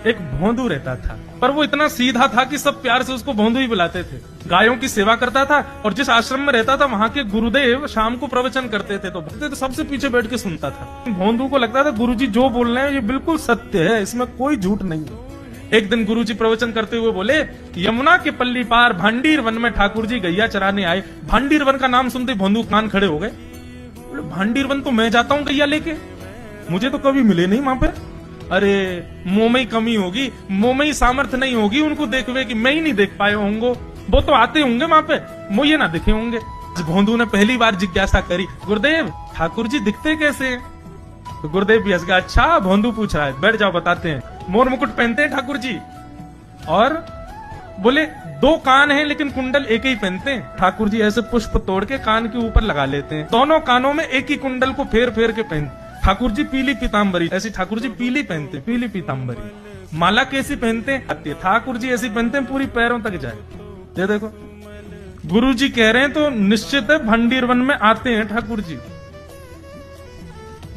एक भोंदू रहता था, पर वो इतना सीधा था कि सब प्यार से उसको भोंदू ही बुलाते थे। गायों की सेवा करता था और जिस आश्रम में रहता था वहां के गुरुदेव शाम को प्रवचन करते थे तो सबसे पीछे बैठ के सुनता था। भोंदू को लगता था गुरुजी जो बोल रहे हैं ये बिल्कुल सत्य है, इसमें कोई झूठ नहीं है। एक दिन गुरुजी प्रवचन करते हुए बोले, यमुना के पल्ली पार भांडीर वन में ठाकुर जी गैया चराने आए। भांडीर वन का नाम सुनते भोंदू कान खड़े हो गए। भांडीर वन तो मैं जाता हूँ गैया लेके, मुझे तो कभी मिले नहीं वहां पे। अरे मुंह में ही कमी होगी, मुंह में ही सामर्थ्य नहीं होगी उनको देखवे कि मैं ही नहीं देख पाए होंगे, वो तो आते होंगे वहां पे, मुझे ना दिखे होंगे। भोंदू ने पहली बार जिज्ञासा करी, गुरुदेव ठाकुर जी दिखते कैसे हैं? तो गुरुदेव भी हंस गया, अच्छा भोंदू पूछ रहा है, बैठ जाओ बताते हैं। मोर मुकुट पहनते हैं ठाकुर जी, और बोले 2 कान हैं लेकिन कुंडल एक ही पहनते हैं। ठाकुर जी ऐसे पुष्प तोड़ के कान के ऊपर लगा लेते हैं, दोनों कानों में एक ही कुंडल को फेर फेर के पहनते। ठाकुर जी पीली पीताम्बरी, ऐसी ठाकुर जी पीली पहनते, पीली पीताम्बरी। माला कैसी पहनते हैं? ठाकुर जी ऐसी पहनते हैं पूरी पैरों तक जाए। ये देखो गुरु जी कह रहे हैं तो निश्चित है भंडीर वन में आते हैं ठाकुर जी।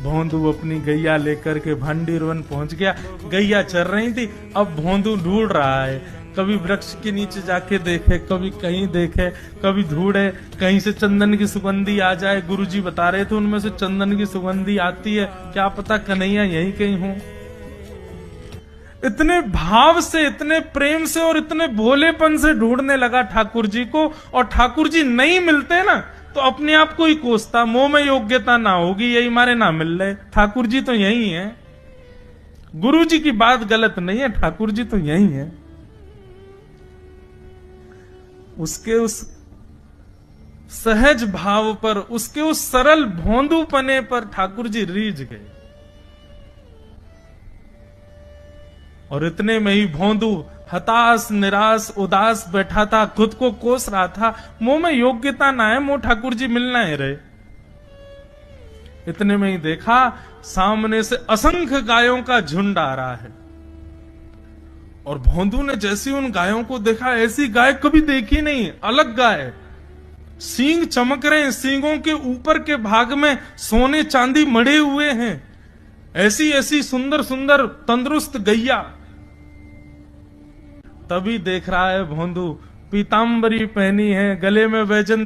भोंदू अपनी गैया लेकर के भंडीर वन पहुंच गया। गैया चर रही थी, अब भोंदू ढूंढ रहा है, कभी वृक्ष के नीचे जाके देखे, कभी कहीं देखे, कभी ढूंढे कहीं से चंदन की सुगंधी आ जाए। गुरुजी बता रहे थे उनमें से चंदन की सुगंधी आती है, क्या पता कन्हैया यहीं कहीं हो। इतने भाव से, इतने प्रेम से और इतने भोलेपन से ढूंढने लगा ठाकुर जी को, और ठाकुर जी नहीं मिलते ना तो अपने आप को ही कोसता, मुंह में योग्यता ना होगी यही मारे ना मिल रहे, ठाकुर जी तो यही है। गुरु जी की बात गलत नहीं है, ठाकुर जी तो यही है। उसके उस सहज भाव पर, उसके उस सरल भोंदूपने पर ठाकुर जी रीझ गए। और इतने में ही भोंदू हताश निराश उदास बैठा था, खुद को कोस रहा था, मुंह में योग्यता ना है, मुंह ठाकुर जी मिलना है रहे। इतने में ही देखा सामने से असंख्य गायों का झुंड आ रहा है, और भोंदू ने जैसे उन गायों को देखा, ऐसी गाय कभी देखी नहीं, अलग गाय, सींग चमक रहे हैं, सींगों के ऊपर के भाग में सोने चांदी मड़े हुए हैं, ऐसी ऐसी सुंदर सुंदर तंदुरुस्त गैया। तभी देख रहा है भोंदू, पीताम्बरी पहनी है, गले में वैजंती